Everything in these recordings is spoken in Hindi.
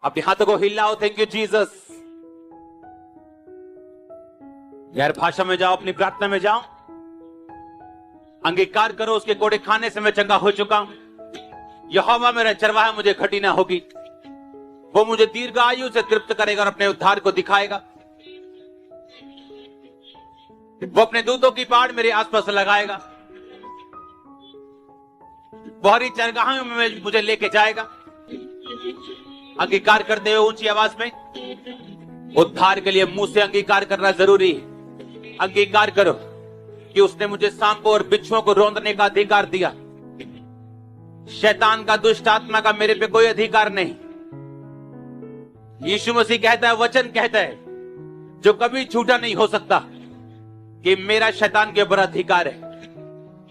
अपने हाथों को हिलाओ। Thank you Jesus. गैर भाषा में जाओ, अपनी प्रार्थना में जाओ। अंगीकार करो, उसके कोड़े खाने से मैं चंगा हो चुका हूं। यहोवा मेरा चरवाहा, मुझे घटी ना होगी। वो मुझे दीर्घ आयु से तृप्त करेगा और अपने उद्धार को दिखाएगा। वो अपने दूतों की बाड़ मेरे आसपास लगाएगा। वो हरी चरगाहों में मुझे लेके जाएगा। अंगीकार करते हुए ऊंची आवाज में, उद्धार के लिए मुंह से अंगीकार करना जरूरी है। अंगीकार करो कि उसने मुझे सांपों और बिच्छुओं को रौंदने का अधिकार दिया। शैतान का, दुष्ट आत्मा का मेरे पे कोई अधिकार नहीं। यीशु मसीह कहता है, वचन कहता है, जो कभी झूठा नहीं हो सकता, कि मेरा शैतान के ऊपर अधिकार है।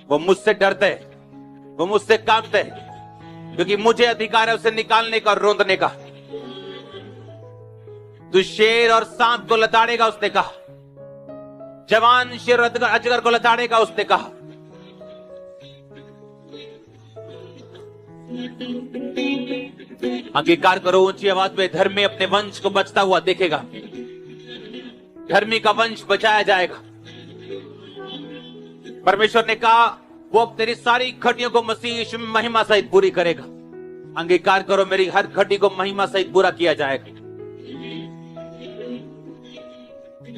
वो मुझसे डरता है, वो मुझसे कांपता है, क्योंकि मुझे अधिकार है उसे निकालने का और रौंदने का। तू शेर और सांप को लताड़ेगा, उसने कहा। जवान शेर और अजगर को लताड़ेगा, उसने कहा। अंगीकार करो ऊंची आवाज में। धर्मी अपने वंश को बचता हुआ देखेगा। धर्मी का वंश बचाया जाएगा। परमेश्वर ने कहा, वो तेरी सारी घटियों को मसीह यीशु में महिमा सहित पूरी करेगा। अंगीकार करो, मेरी हर घटी को महिमा सहित पूरा किया जाएगा।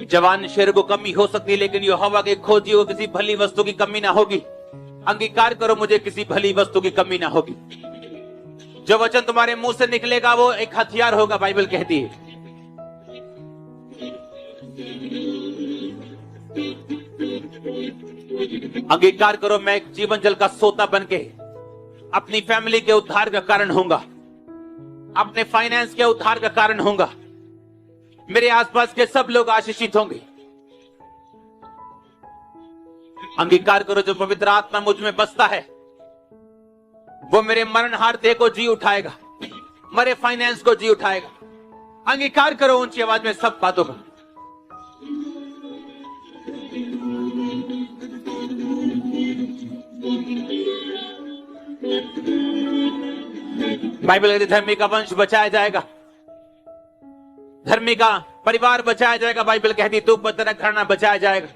जवान शेर को कमी हो सकती है, लेकिन यहोवा के खोजी को किसी भली वस्तु की कमी ना होगी। अंगीकार करो, मुझे किसी भली वस्तु की कमी ना होगी। जो वचन तुम्हारे मुंह से निकलेगा वो एक हथियार होगा, बाइबल कहती है। अंगीकार करो, मैं एक जीवन जल का सोता बनके अपनी फैमिली के उद्धार का कारण होऊंगा। अपने फाइनेंस के उद्धार का कारण होऊंगा। मेरे आसपास के सब लोग आशीषित होंगे। अंगीकार करो, जो पवित्र आत्मा मुझ में बसता है वो मेरे मरणहार देह को जी उठाएगा, मेरे फाइनेंस को जी उठाएगा। अंगीकार करो ऊंची आवाज में सब बातों का। बाइबल कहती है, धर्मी का वंश बचाया जाएगा, धर्मी का परिवार बचाया जाएगा। बाइबल कहती, तू तेरा घराना बचाया जाएगा।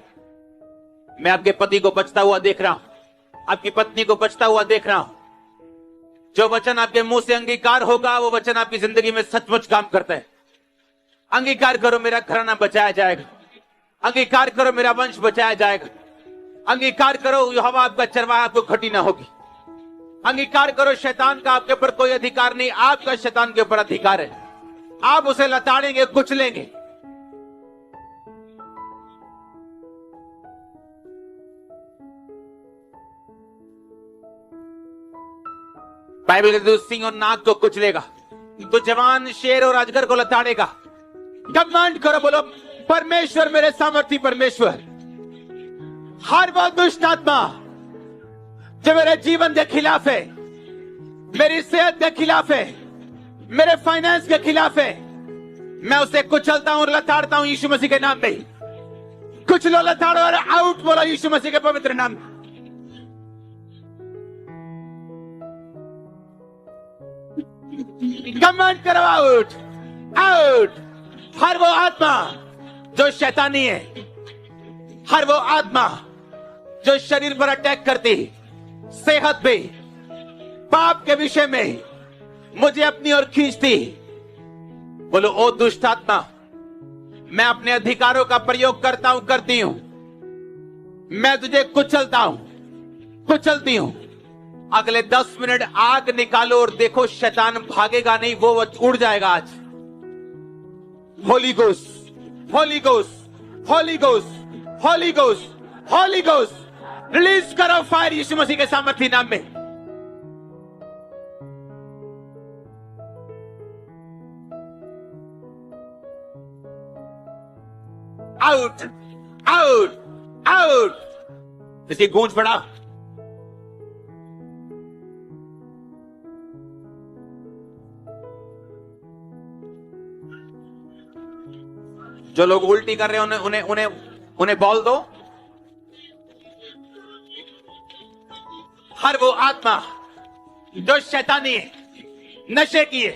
मैं आपके पति को बचता हुआ देख रहा हूं, आपकी पत्नी को बचता हुआ देख रहा हूं। जो वचन आपके मुंह से अंगीकार होगा वो वचन आपकी जिंदगी में सचमुच काम करता है। अंगीकार करो, मेरा घराना बचाया जाएगा। अंगीकार करो, मेरा वंश बचाया जाएगा। अंगीकार करो, यहोवा आपका चरवाहा, आपको घटी ना होगी। अंगीकार करो, शैतान का आपके ऊपर कोई अधिकार नहीं, आपका शैतान के ऊपर अधिकार है। आप उसे लताड़ेंगे, कुचलेंगे। बाइबल कहती है, सिंह और नाग को कुचलेगा, तो जवान शेर और अजगर को लताड़ेगा। कमांड करो, बोलो, परमेश्वर मेरे सामर्थी परमेश्वर, हर वो दुष्ट आत्मा जो मेरे जीवन के खिलाफ है, मेरी सेहत के खिलाफ है, मेरे फाइनेंस के खिलाफ है, मैं उसे कुचलता हूं और लताड़ता हूं यीशु मसीह के नाम में। कुचलो, लताड़ो और आउट बोलो यीशु मसीह के पवित्र नाम में। कमांड करो, आउट आउट। हर वो आत्मा जो शैतानी है, हर वो आत्मा जो शरीर पर अटैक करती, सेहत पे, पाप के विषय में मुझे अपनी ओर खींचती, बोलो, ओ दुष्ट आत्मा, मैं अपने अधिकारों का प्रयोग करता हूं, करती हूं। मैं तुझे कुचलता हूं, कुचलती हूं। अगले 10 मिनट आग निकालो और देखो, शैतान भागेगा नहीं, वो उड़ जाएगा आज। Holi ghost, Holi ghost, Holi ghost, Holi ghost, Holi ghost, release करो फायर यीशु मसीह के सामर्थी नाम में। Out out out. इसकी गूंज बढ़ा। जो लोग उल्टी कर रहे हैं उन्हें उन्हें उन्हें बॉल दो। हर वो आत्मा जो शैतानी है, नशे की है,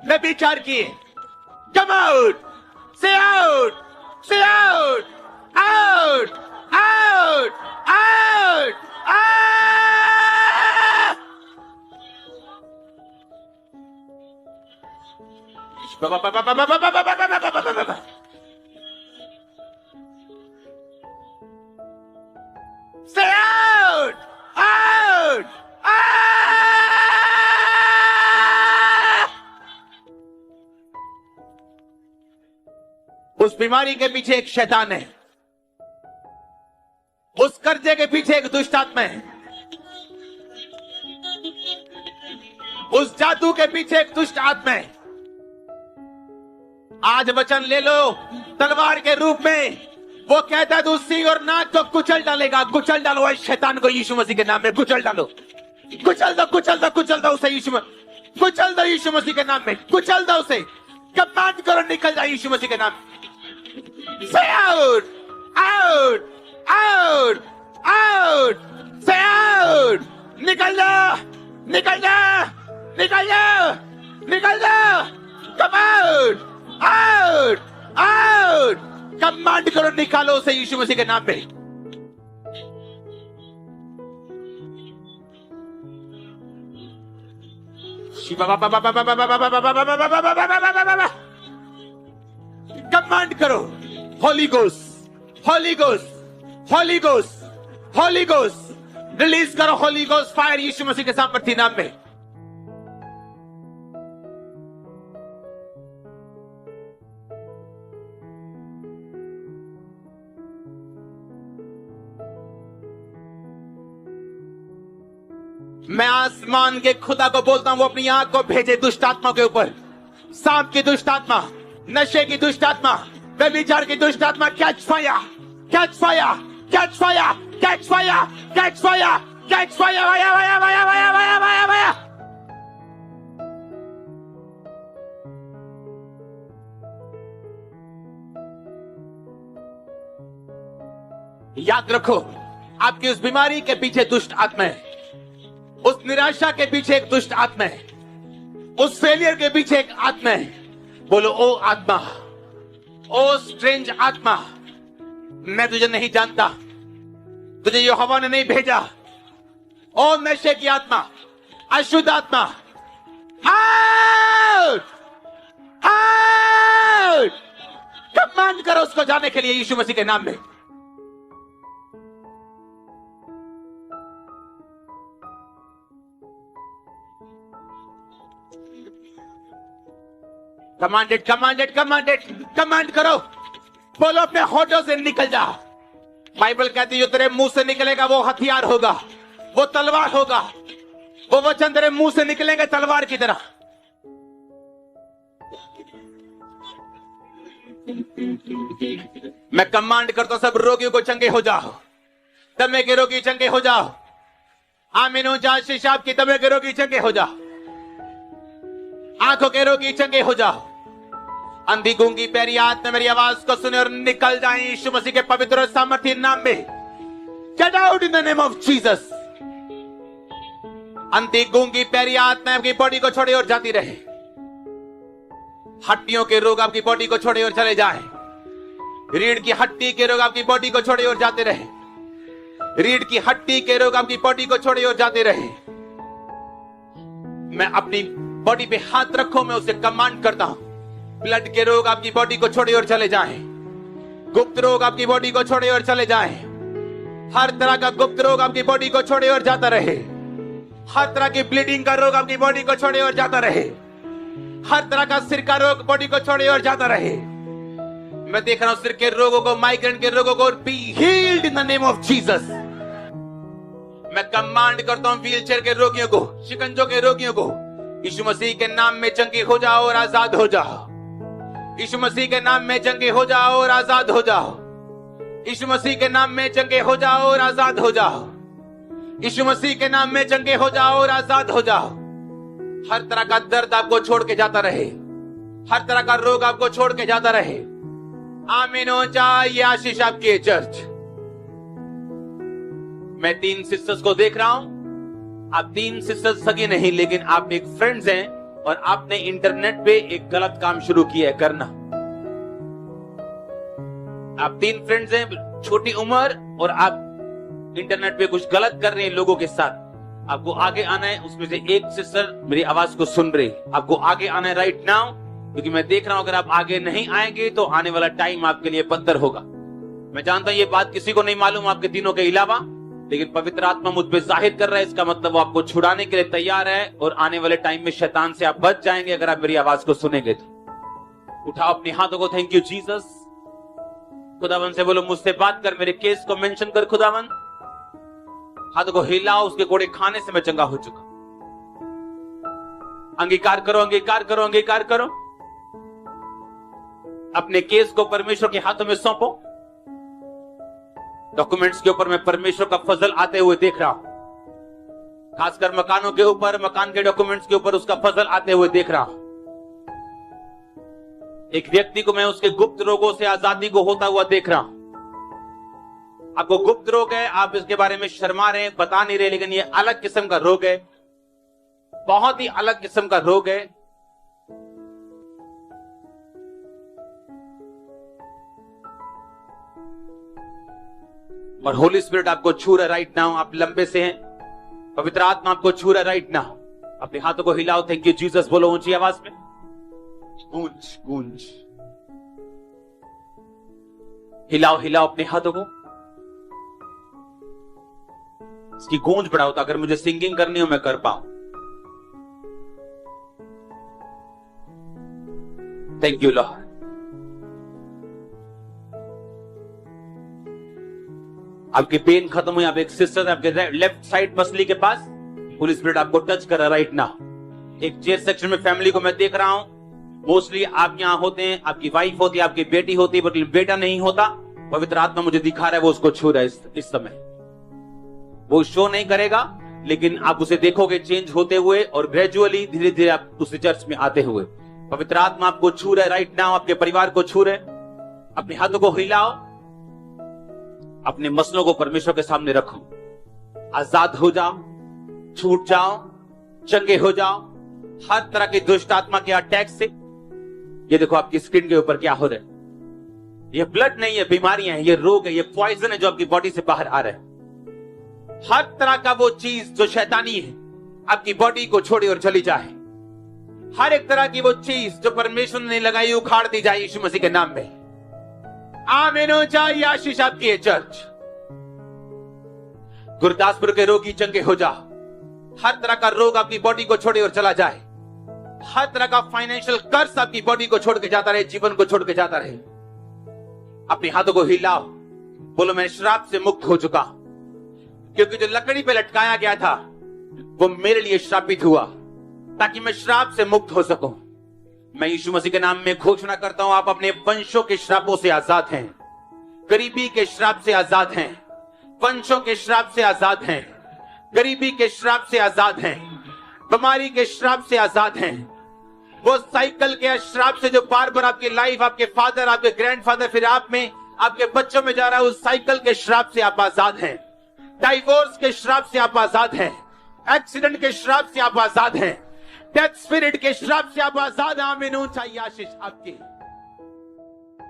व्यभिचार किए, कम आउट, से आउट, से out, out, out, out, Stay out! Out! उस बीमारी के पीछे एक शैतान है, उस कर्जे के पीछे एक दुष्ट आत्मा है, उस जादू के पीछे एक दुष्ट आत्मा है। आज वचन ले लो तलवार के रूप में। वो कहता है तू सिंह और नाक को कुचल डालेगा। कुचल डालो इस शैतान को यीशु मसीह के नाम में। कुचल डालो, कुचल दो, कुचल दो, कुचल दो उसे यीशु में, कुचल दो यीशु मसीह के नाम में। कुचल दो उसे, कमांड करो निकल जाए यीशु मसीह के नाम में। Say out, out, out, out, say out, निकल जा, निकल जा, निकल जा, निकल जा, come out, out, out, command करो निकालो उसे यीशु मसीह के नाम में। कमांड करो, Holi ghost, Holi ghost, Holi ghost, Holi ghost, release करो होली गोस्ट फायर यीशु मसीह के सामर्थी नाम में। मैं आसमान के खुदा को बोलता हूं वो अपनी आंख को भेजे दुष्ट आत्मा के ऊपर। सांप की दुष्ट आत्मा, नशे की दुष्ट आत्मा, व्यभिचार की दुष्ट आत्मा, catch fire, catch fire, catch fire, catch fire, catch fire, catch fire, via via via via via via via. याद रखो आपकी उस बीमारी के पीछे दुष्ट आत्मा है, उस निराशा के पीछे एक दुष्ट आत्मा है, उस फेलियर के पीछे एक आत्मा है। बोलो ओ आत्मा, ओ स्ट्रेंज आत्मा, मैं तुझे नहीं जानता, तुझे यहोवा ने नहीं भेजा। ओ नशे की आत्मा, अशुद्ध आत्मा, आउट, आउट, कमांड करो उसको जाने के लिए यीशु मसीह के नाम में। कमांडेड, कमांडेड, कमांडेड, कमांड करो। बोलो अपने होठों से निकल जा। बाइबल कहती है जो तेरे मुंह से निकलेगा वो हथियार होगा, वो तलवार होगा। वो वचन तेरे मुंह से निकलेंगे तलवार की तरह। मैं कमांड करता हूं सब रोगियों को चंगे हो जाओ, दमे के रोगी चंगे हो जाओ। आमीन हो जा, शिशाब की दमे के रोगी चंगे हो जाओ, आंखों के रोगी चंगे हो जाओ। अंधी गूंगी पैरी आत्मा मेरी आवाज को सुने और निकल जाए यीशु मसीह के पवित्र और सामर्थ्य नाम में। Get out in the name of Jesus. अंधी गूंगी पैरी आत्मा आपकी बॉडी को छोड़े और जाती रहे। हड्डियों के रोग आपकी बॉडी को छोड़े और चले जाए। रीढ़ की हड्डी के रोग आपकी बॉडी को छोड़े और जाते रहे। रीढ़ की हड्डी के रोग आपकी बॉडी को छोड़े और जाते रहे। मैं अपनी बॉडी पे हाथ रखो, मैं उसे कमांड करता हूं ब्लड के रोग आपकी बॉडी को छोड़े और चले जाएं। गुप्त रोग आपकी बॉडी को छोड़े और चले जाएं। हर तरह का गुप्त रोग आपकी बॉडी को छोड़े और जाता रहे। हर तरह की ब्लीडिंग का रोग आपकी बॉडी को छोड़े और जाता रहे। हर तरह का सिर का रोग बॉडी को छोड़े और जाता रहे। मैं देख रहा हूं सिर के रोगों को, माइग्रेन के रोगों को, be healed in the name of Jesus. मैं कमांड करता हूं व्हीलचेयर के रोगियों को, शिकंजों के रोगियों को, यीशु मसीह के नाम में चंगे हो जाओ और आजाद हो जाओ। यीशु मसीह के नाम में चंगे हो जाओ और आजाद हो जाओ। यीशु मसीह के नाम में चंगे हो जाओ और आजाद हो जाओ। यीशु मसीह के नाम में चंगे हो जाओ और आजाद हो जाओ। हर तरह का दर्द आपको छोड़ के जाता रहे। हर तरह का रोग आपको छोड़ के जाता रहे। आमीन हो जाए। ये आशीष आपकी है चर्च। मैं 3 सिस्टर्स को देख रहा हूं। आप 3 सिस्टर्स सगी नहीं, लेकिन आप एक फ्रेंड्स हैं और आपने इंटरनेट पे एक गलत काम शुरू किया है करना। आप 3 फ्रेंड्स हैं, छोटी उम्र, और आप इंटरनेट पे कुछ गलत कर रहे हैं लोगों के साथ। आपको आगे आना है। उसमें से एक सिस्टर मेरी आवाज को सुन रही, आपको आगे आना है राइट नाउ, क्योंकि मैं देख रहा हूं अगर आप आगे नहीं आएंगे तो आने वाला टाइम आपके लिए बदतर होगा। मैं जानता हूं ये बात किसी को नहीं मालूम आपके तीनों के अलावा, लेकिन पवित्र आत्मा मुझ पे जाहिर कर रहा है। इसका मतलब वो आपको छुड़ाने के लिए तैयार है और आने वाले टाइम में शैतान से आप बच जाएंगे अगर आप मेरी आवाज को सुनेंगे तो। उठाओ अपने हाथों को। Thank you Jesus. खुदावन से बोलो मुझसे बात कर, मेरे केस को मेंशन कर खुदावन। हाथों को हिलाओ, उसके कोड़े खाने से मैं चंगा हो चुका। अंगीकार करो, अंगीकार करो, अंगीकार करो। अपने केस को परमेश्वर के हाथों में सौंपो। डॉक्यूमेंट्स के ऊपर मैं परमेश्वर का फजल आते हुए देख रहा हूं। खासकर मकानों के ऊपर, मकान के डॉक्यूमेंट्स के ऊपर उसका फजल आते हुए देख रहा हूं। एक व्यक्ति को मैं उसके गुप्त रोगों से आजादी को होता हुआ देख रहा हूं। आपको गुप्त रोग है, आप इसके बारे में शर्मा रहे हैं, बता नहीं रहे, लेकिन ये अलग किस्म का रोग है, बहुत ही अलग किस्म का रोग है। और होली स्पिरिट आपको छू रहा राइट नाउ। आप लंबे से हैं, पवित्र आत्मा आपको छू रहा राइट नाउ। अपने हाथों को हिलाओ। थैंक यू जीसस बोलो ऊंची आवाज में। गूंज गूंज हिलाओ, हिलाओ अपने हाथों को। इसकी गूंज बढ़ाओ तो अगर मुझे सिंगिंग करनी हो मैं कर पाऊं। Thank you Lord. आपकी पेन खत्म हुई। आप एक सिस्टर आपके लेफ्ट साइड मसली के पास, होली स्पिरिट आपको टच कर रहा राइट नाउ। एक चेयर सेक्शन में फैमिली को मैं देख रहा हूं। मोस्टली आप यहां होते हैं, आपकी वाइफ होती है, आपकी बेटी होती है, बट बेटा नहीं होता। पवित्र आत्मा मुझे दिखा रहा है वो उसको छू रहा है इस समय। वो शो नहीं करेगा, लेकिन आप उसे देखोगे चेंज होते हुए और ग्रेजुअली धीरे धीरे आप उस चर्च में आते हुए। पवित्र आत्मा आपको छू रहा है राइट नाउ, आपके परिवार को छू रहे। अपने हाथों को हिलाओ, अपने मसलों को परमेश्वर के सामने रखो। आजाद हो जाओ, छूट जाओ, चंगे हो जाओ हर तरह की दुष्ट आत्मा के अटैक से। ये देखो आपकी स्किन के ऊपर क्या हो रहा है। ये ब्लड नहीं है, बीमारियां हैं, ये रोग है, ये पॉइजन है जो आपकी बॉडी से बाहर आ रहा है। हर तरह का वो चीज जो शैतानी है आपकी बॉडी को छोड़े और चली जाए। हर एक तरह की वो चीज जो परमेश्वर ने लगाई उखाड़ दी जाए यीशु मसीह के नाम में। आमीन हो जाए। आशीष आपकी है चर्च। गुरदासपुर के रोगी चंगे हो जाओ। हर तरह का रोग आपकी बॉडी को छोड़े और चला जाए। हर तरह का फाइनेंशियल कर्ज आपकी बॉडी को छोड़ के जाता रहे, जीवन को छोड़ के जाता रहे। अपने हाथों को हिलाओ, बोलो मैं श्राप से मुक्त हो चुका, क्योंकि जो लकड़ी पे लटकाया गया था वो मेरे लिए श्रापित हुआ, ताकि मैं श्राप से मुक्त हो सकूं। मैं यीशु मसीह के नाम में घोषणा करता हूं, आप अपने वंशों के श्रापों से आजाद हैं, गरीबी के श्राप से आजाद हैं, वंशों के श्राप से आजाद हैं, गरीबी के श्राप से आजाद हैं, बीमारी के श्राप से आजाद हैं। वो साइकिल के श्राप से जो बार बार आपकी लाइफ, आपके फादर, आपके ग्रैंडफादर, फिर आप में, आपके बच्चों में जा रहा है, उस साइकिल के श्राप से आप आजाद हैं। डाइवोर्स के श्राप से आप आजाद हैं, एक्सीडेंट के श्राप से आप आजाद हैं, डेथ स्पिरिट के श्राप से आप आजाद हैं। आमीन। चाहिए आशीष आपकी।